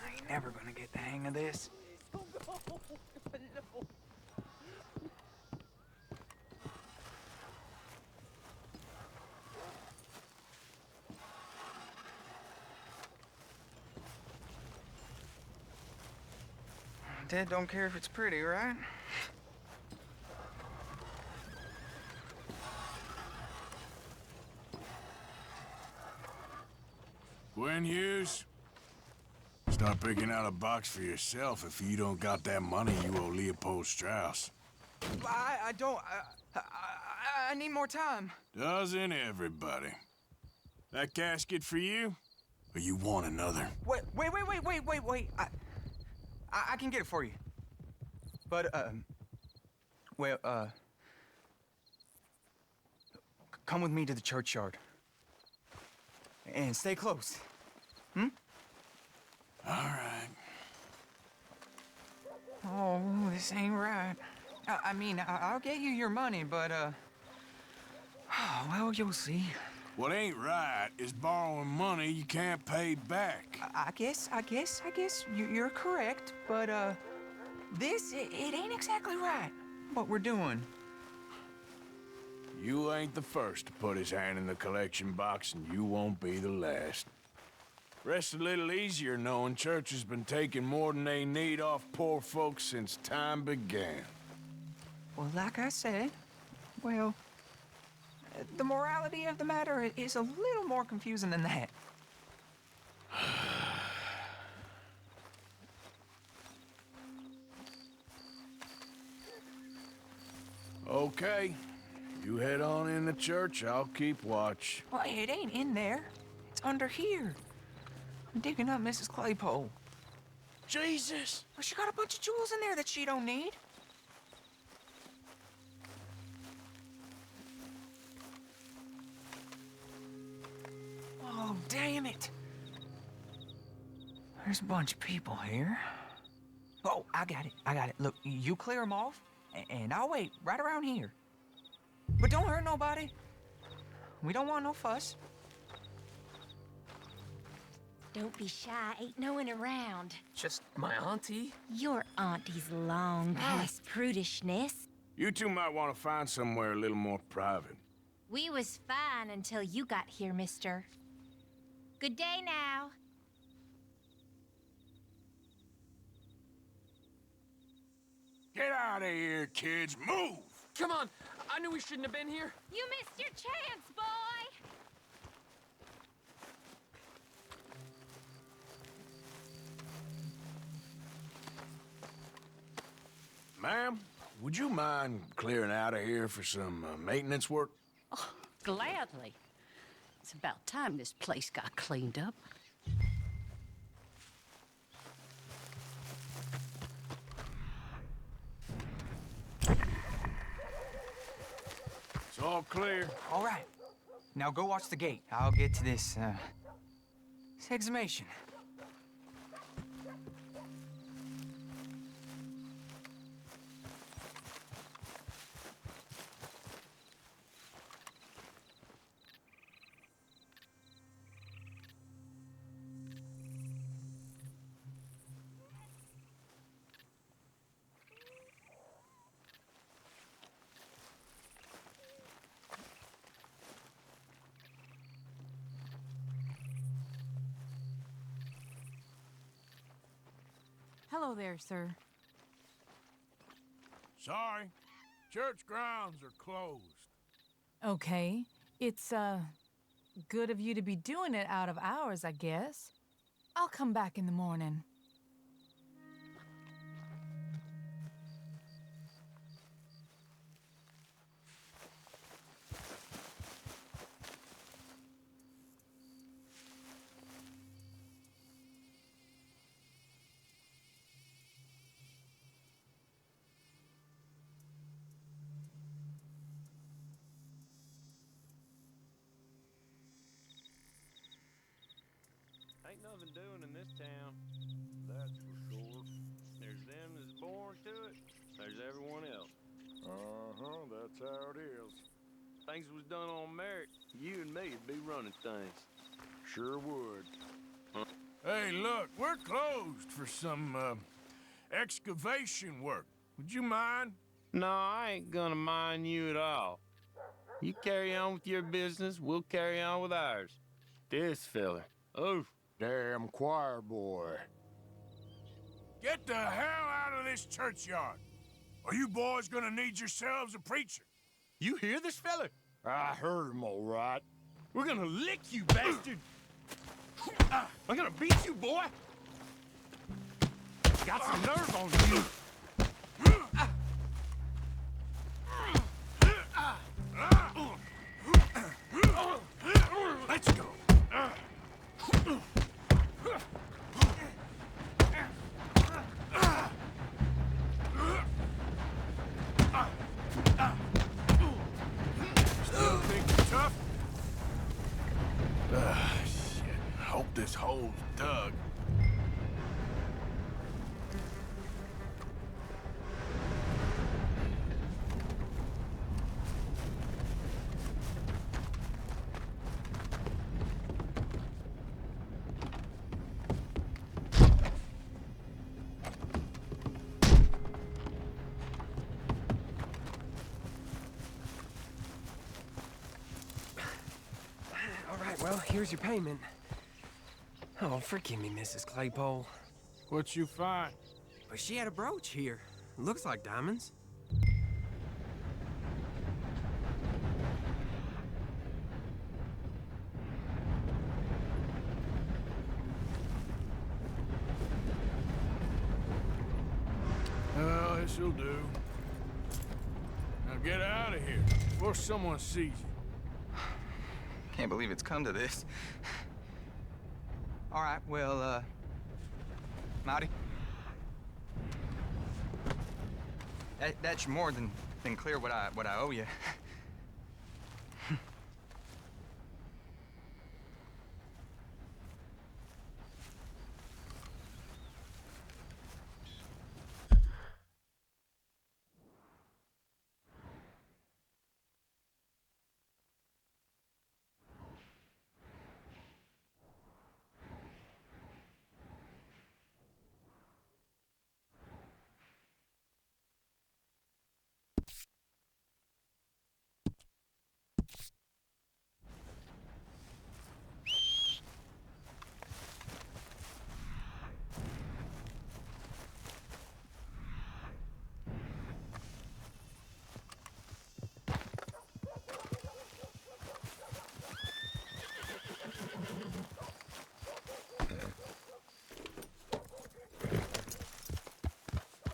I ain't never gonna get the hang of this. No. No. Dad don't care if it's pretty, right? Gwen Hughes? Start picking out a box for yourself if you don't got that money you owe Leopold Strauss. I don't. I need more time. Doesn't everybody? That casket for you? Or you want another? Wait. I can get it for you. But, come with me to the churchyard. And stay close. Hmm? All right. Oh, this ain't right. I mean, I'll get you your money, but, well, you'll see. What ain't right is borrowing money you can't pay back. I guess you're correct, but, this, it ain't exactly right, what we're doing. You ain't the first to put his hand in the collection box, and you won't be the last. Rests a little easier knowing church has been taking more than they need off poor folks since time began. Well, like I said, well, the morality of the matter is a little more confusing than that. Okay. You head on in the church, I'll keep watch. Well, it ain't in there. It's under here. I'm digging up Mrs. Claypole. Jesus! Well, she got a bunch of jewels in there that she don't need. Oh, damn it. There's a bunch of people here. Oh, I got it. Look, you clear them off, and I'll wait right around here. But don't hurt nobody. We don't want no fuss. Don't be shy, ain't no one around. Just my auntie? Your auntie's long past prudishness. You two might want to find somewhere a little more private. We was fine until you got here, mister. Good day now. Get out of here, kids. Move! Come on. I knew we shouldn't have been here. You missed your chance, boy! Ma'am, would you mind clearing out of here for some maintenance work? Oh, gladly. It's about time this place got cleaned up. It's all clear. All right. Now go watch the gate. I'll get to this exhumation. Hello there, sir. Sorry. Church grounds are closed. Okay. It's, good of you to be doing it out of hours, I guess. I'll come back in the morning. Ain't nothing doing in this town, that's for sure. There's them that's born to it, there's everyone else. Uh-huh, that's how it is. Things was done on merit, you and me'd be running things. Sure would. Huh? Hey, look, we're closed for some, excavation work. Would you mind? No, I ain't gonna mind you at all. You carry on with your business, we'll carry on with ours. This fella, oof. Damn choir boy. Get the hell out of this churchyard. Are you boys gonna need yourselves a preacher? You hear this fella? I heard him all right. We're gonna lick you, bastard! I'm gonna beat you, boy! Got some nerve on you! Let's go. Still think you're tough? Shit. Hope this hole's dug. right, well, here's your payment. Oh, forgive me, Mrs. Claypole. What you find? But she had a brooch here. Looks like diamonds. Well, this'll do. Now get out of here before someone sees you. Can't believe it's come to this. All right, well, Marty. That's more than clear what I owe you.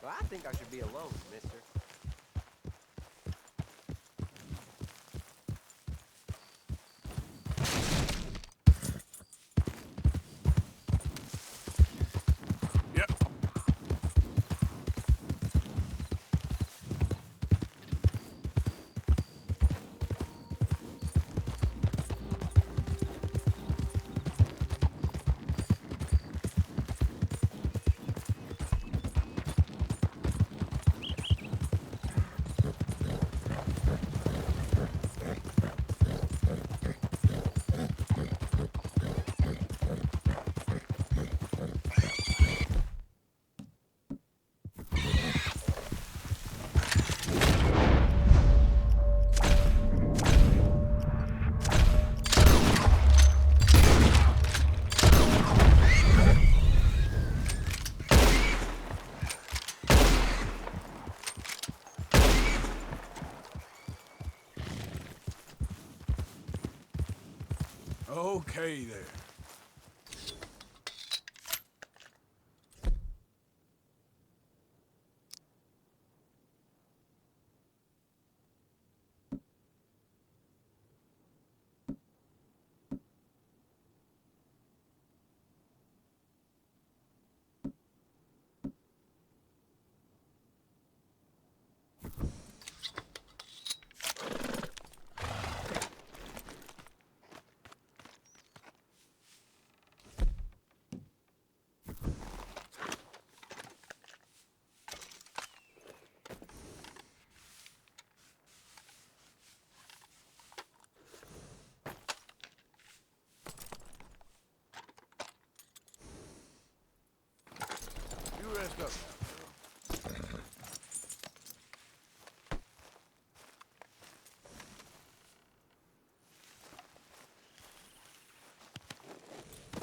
Well, I think I should be alone, mister. Okay, there. You rest up now, girl.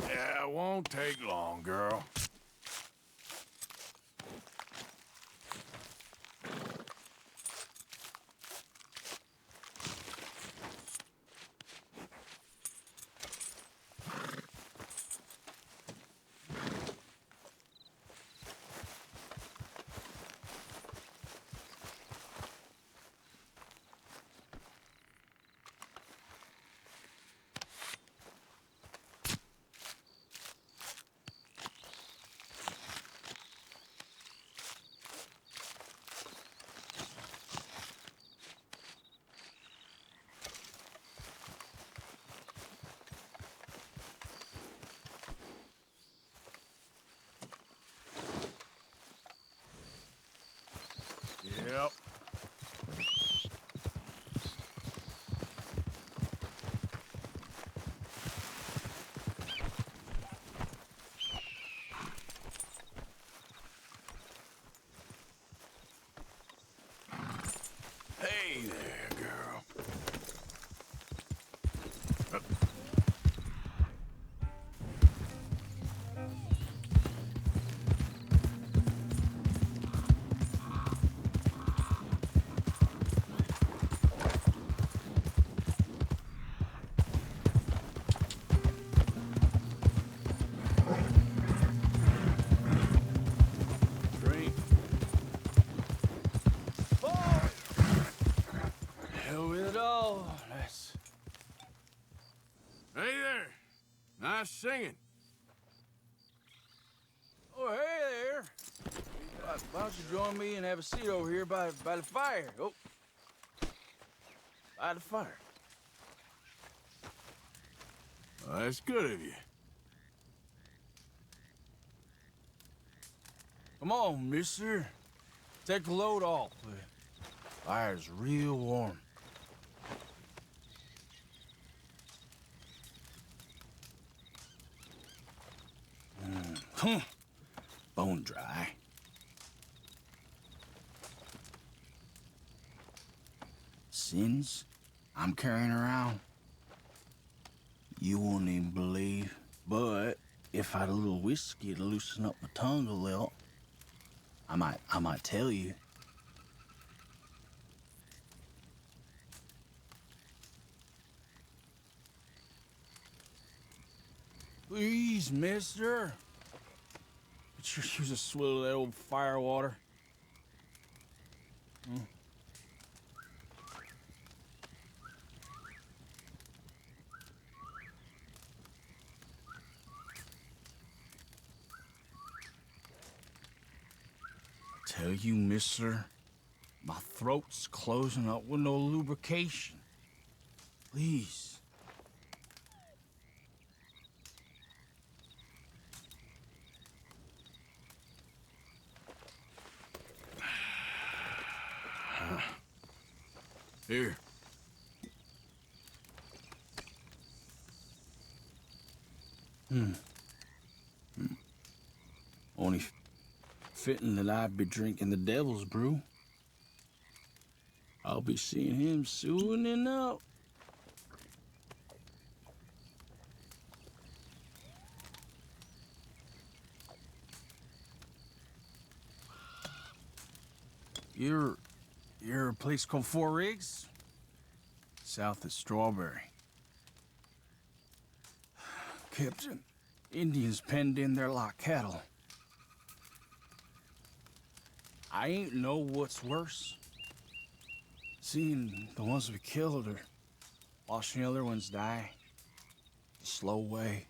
Yeah, it won't take long, girl. nice singing. Oh, hey there. Why don't you join me and have a seat over here by the fire? Oh, by the fire. Well, that's good of you. Come on, mister. Take the load off. The fire's real warm. Bone dry. Sins I'm carrying around, you won't even believe. But if I had a little whiskey to loosen up my tongue a little, I might tell you. Please, mister. Could you use a swill of that old fire water? Tell you, mister, my throat's closing up with no lubrication. Please. Here. Only fitting that I'd be drinking the devil's brew. I'll be seeing him soon enough. You're a place called Four Rigs? South of Strawberry. Kept Indians penned in there like cattle. I ain't know what's worse. Seeing the ones we killed or watching the other ones die the slow way.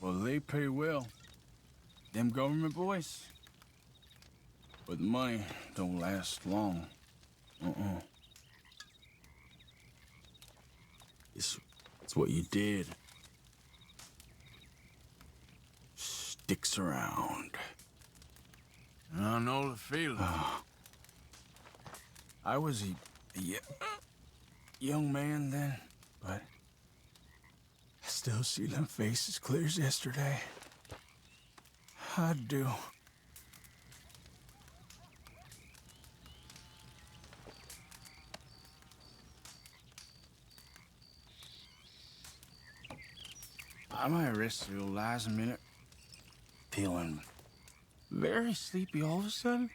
Well, they pay well. Them government boys. But the money don't last long. It's what you did. Sticks around. I know the feeling. I was a young man then, but I still see them faces clear as yesterday. I do. I might rest your lies a minute. Feeling very sleepy all of a sudden.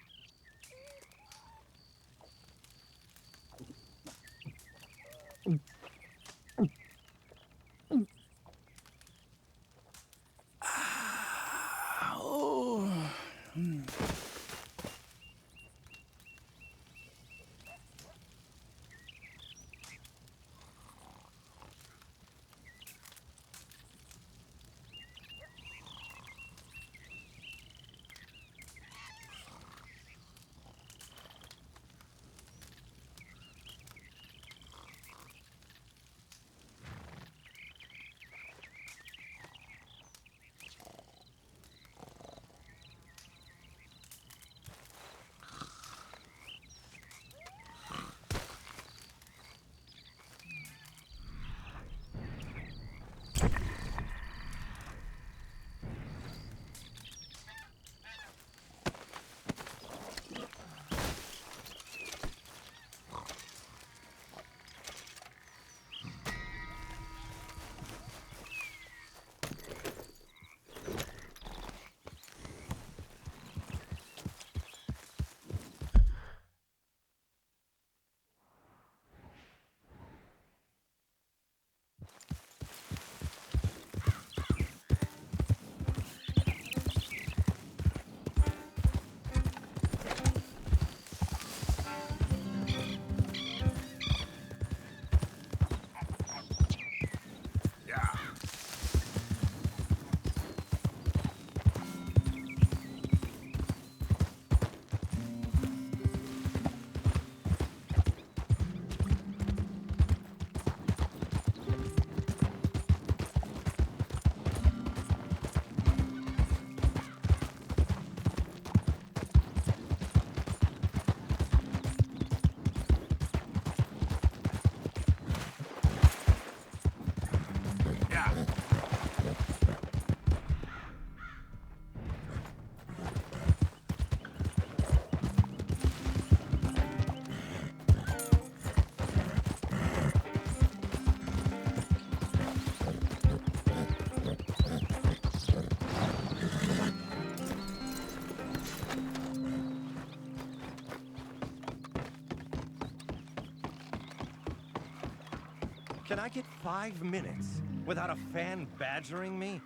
Can I get 5 minutes without a fan badgering me?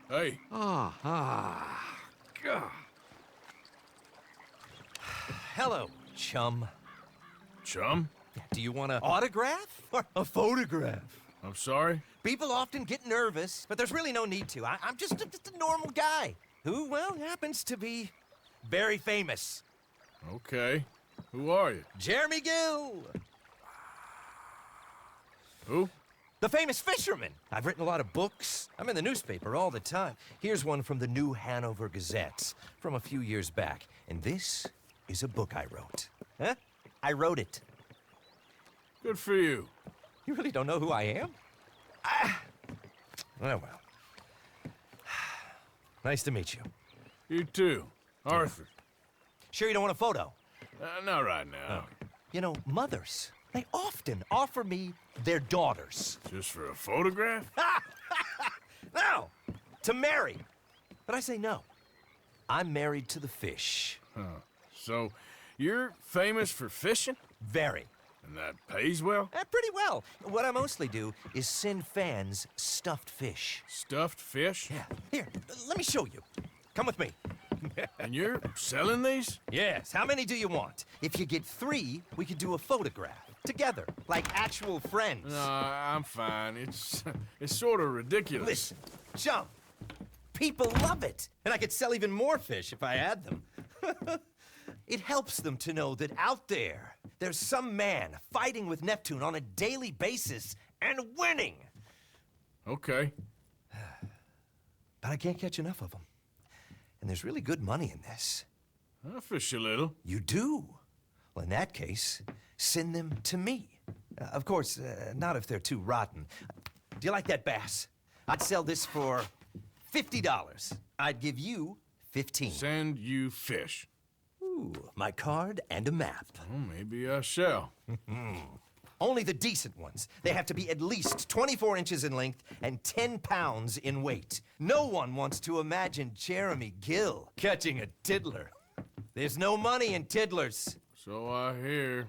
Hey. God. Hello, chum. Chum? Do you want an autograph or a photograph? I'm sorry? People often get nervous, but there's really no need to. I'm just a normal guy who, well, happens to be very famous. Okay. Who are you? Jeremy Gill. Who? The famous fisherman. I've written a lot of books. I'm in the newspaper all the time. Here's one from the New Hanover Gazette from a few years back. And this is a book I wrote. Huh? I wrote it. Good for you. You really don't know who I am? Oh, well. Nice to meet you. You too. Arthur. Sure you don't want a photo? Not right now. Oh. You know, mothers, they often offer me their daughters. Just for a photograph? No! To marry. But I say no. I'm married to the fish. Huh. So, you're famous for fishing? Very. And that pays well? Pretty well. What I mostly do is send fans stuffed fish. Stuffed fish? Yeah. Here, let me show you. Come with me. And you're selling these? Yes. How many do you want? If you get 3, we could do a photograph. Together, like actual friends. No, I'm fine. It's sort of ridiculous. Listen, chum. People love it. And I could sell even more fish if I had them. It helps them to know that out there, there's some man fighting with Neptune on a daily basis and winning. Okay. But I can't catch enough of them. And there's really good money in this. I'll fish a little. You do? Well, in that case, send them to me. Of course, not if they're too rotten. Do you like that bass? I'd sell this for $50. I'd give you 15. Send you fish. Ooh, my card and a map. Oh, maybe I shall. Only the decent ones. They have to be at least 24 inches in length and 10 pounds in weight. No one wants to imagine Jeremy Gill catching a tiddler. There's no money in tiddlers. So I hear.